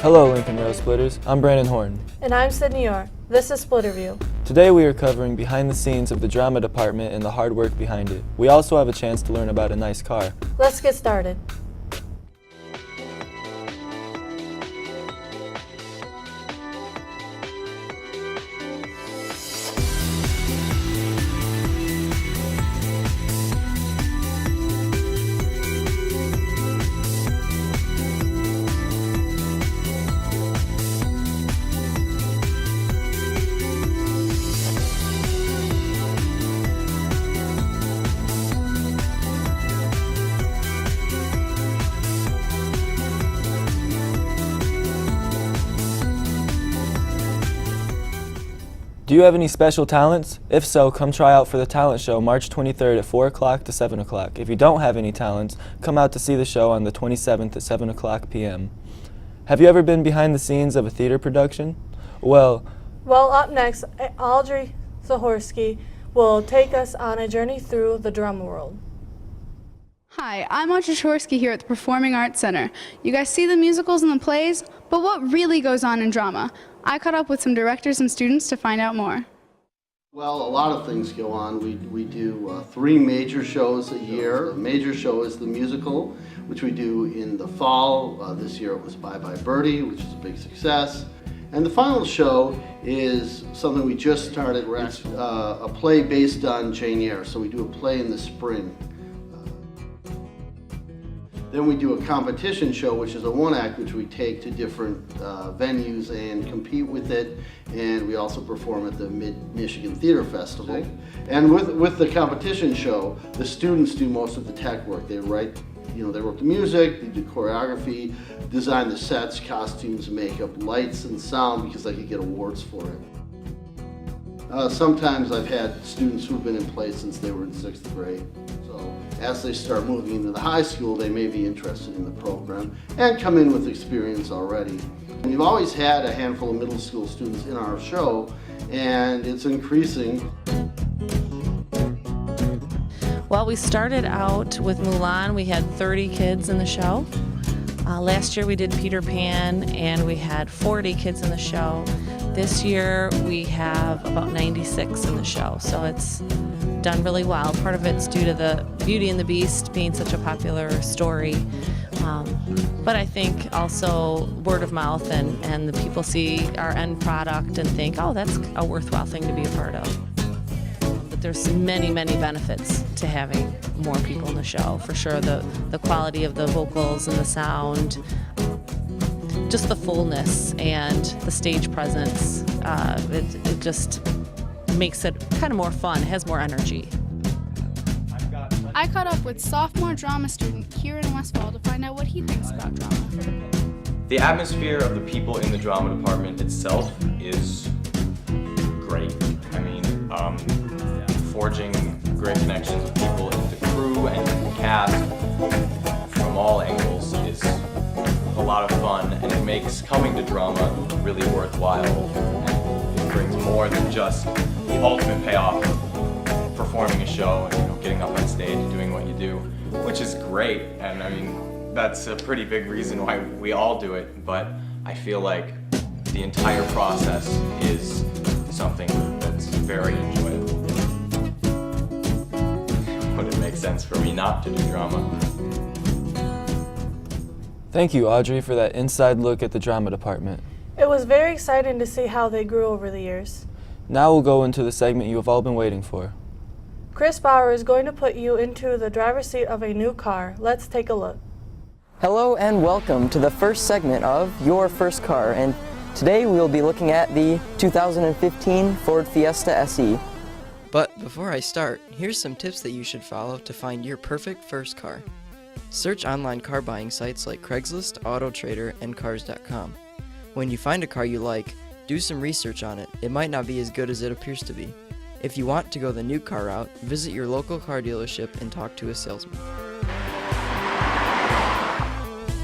Hello, Lincoln Rail Splitters. I'm Brandon Horn. And I'm Sydney Orr. This is Splitter View. Today we are covering behind the scenes of the drama department and the hard work behind it. We also have a chance to learn about a nice car. Let's get started. Do you have any special talents? If so, come try out for the talent show March 23rd at 4 o'clock to 7 o'clock. If you don't have any talents, come out to see the show on the 27th at 7 o'clock p.m. Have you ever been behind the scenes of a theater production? Well, up next, Audrey Zahorsky will take us on a journey through the drama world. Hi, I'm Audrey Zahorsky here at the Performing Arts Center. You guys see the musicals and the plays, but what really goes on in drama? I caught up with some directors and students to find out more. Well, a lot of things go on. We do 3 major shows a year. The major show is the musical, which we do in the fall. This year it was Bye Bye Birdie, which is a big success. And the final show is something we just started. It's a play based on Jane Eyre, so we do a play in the spring. Then we do a competition show, which is a one-act, which we take to different venues and compete with it. And we also perform at the Mid-Michigan Theater Festival. And with the competition show, the students do most of the tech work. They write, they wrote the music, they do choreography, design the sets, costumes, makeup, lights, and sound, because they could get awards for it. Sometimes I've had students who've been in play since they were in 6th grade. So as they start moving into the high school, they may be interested in the program and come in with experience already. We've always had a handful of middle school students in our show, and it's increasing. Well, we started out with Mulan. We had 30 kids in the show. Last year we did Peter Pan, and we had 40 kids in the show. This year we have about 96 in the show, so it's done really well. Part of it's due to the Beauty and the Beast being such a popular story, but I think also word of mouth and the people see our end product and think, oh, that's a worthwhile thing to be a part of. But there's many, many benefits to having more people in the show. For sure, the quality of the vocals and the sound, just the fullness and the stage presence, it just makes it kind of more fun, has more energy. I caught up with sophomore drama student Kieran Westfall to find out what he thinks about drama. The atmosphere of the people in the drama department itself is great. I mean, forging great connections with people in the crew and the cast from all angles is a lot of fun, and it makes coming to drama really worthwhile. And it brings more than just the ultimate payoff of performing a show and getting up on stage and doing what you do, which is great. And I mean, that's a pretty big reason why we all do it. But I feel like the entire process is something that's very enjoyable. Would it make sense for me not to do drama? thank you, Audrey, for that inside look at the drama department. It was very exciting to see how they grew over the years. Now we'll go into the segment you have all been waiting for. Chris Bauer is going to put you into the driver's seat of a new car. Let's take a look. Hello and welcome to the first segment of Your First Car, and today we will be looking at the 2015 Ford Fiesta SE. But before I start, here's some tips that you should follow to find your perfect first car. Search online car buying sites like Craigslist, AutoTrader, and Cars.com. When you find a car you like, do some research on it. It might not be as good as it appears to be. If you want to go the new car route, visit your local car dealership and talk to a salesman.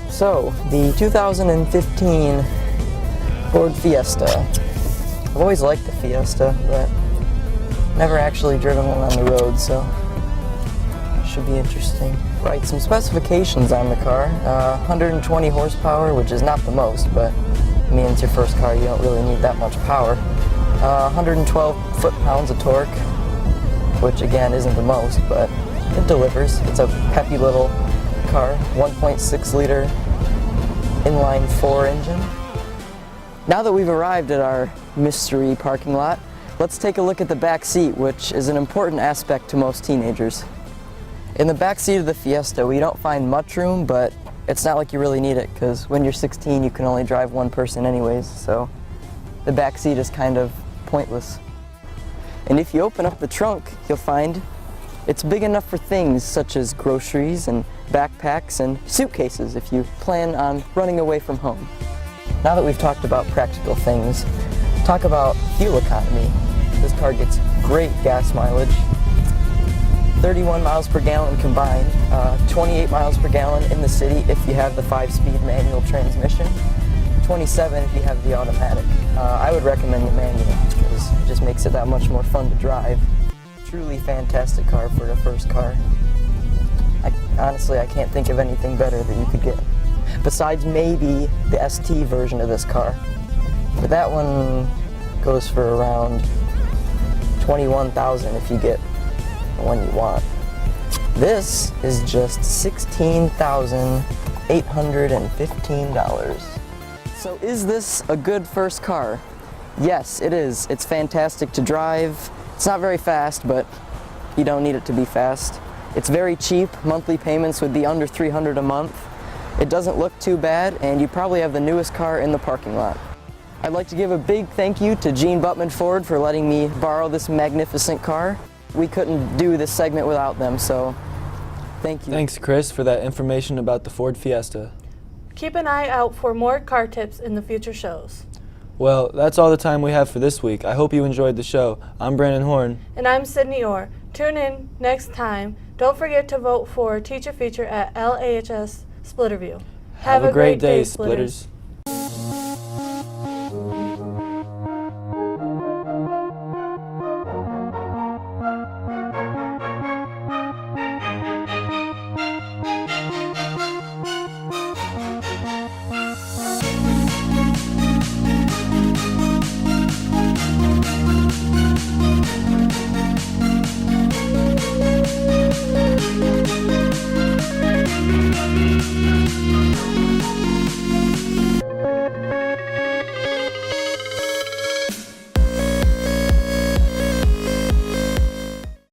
So, the 2015 Ford Fiesta. I've always liked the Fiesta, but never actually driven one on the road, so should be interesting. Right, some specifications on the car. 120 horsepower, which is not the most, but I mean, it's your first car, you don't really need that much power. 112 foot-pounds of torque, which again isn't the most, but it delivers. It's a peppy little car, 1.6 liter inline 4 engine. Now that we've arrived at our mystery parking lot, let's take a look at the back seat, which is an important aspect to most teenagers. In the back seat of the Fiesta, we don't find much room, but it's not like you really need it, because when you're 16, you can only drive one person anyways, so the back seat is kind of pointless. And if you open up the trunk, you'll find it's big enough for things such as groceries and backpacks and suitcases if you plan on running away from home. Now that we've talked about practical things, talk about fuel economy. This car gets great gas mileage, 31 miles per gallon combined, 28 miles per gallon in the city if you have the 5-speed manual transmission, 27 if you have the automatic. I would recommend the manual because it just makes it that much more fun to drive. Truly fantastic car for a first car. Honestly, I can't think of anything better that you could get. Besides maybe the ST version of this car. But that one goes for around $21,000 if you get the one you want. This is just $16,815. So is this a good first car? Yes, it is. It's fantastic to drive. It's not very fast, but you don't need it to be fast. It's very cheap. Monthly payments would be under $300 a month. It doesn't look too bad, and you probably have the newest car in the parking lot. I'd like to give a big thank you to Gene Buttman Ford for letting me borrow this magnificent car. We couldn't do this segment without them, so thank you. Thanks, Chris, for that information about the Ford Fiesta. Keep an eye out for more car tips in the future shows. Well, that's all the time we have for this week. I hope you enjoyed the show. I'm Brandon Horn. And I'm Sydney Orr. Tune in next time. Don't forget to vote for Teacher Feature at LAHS Splitterview. Have a great day, Splitters.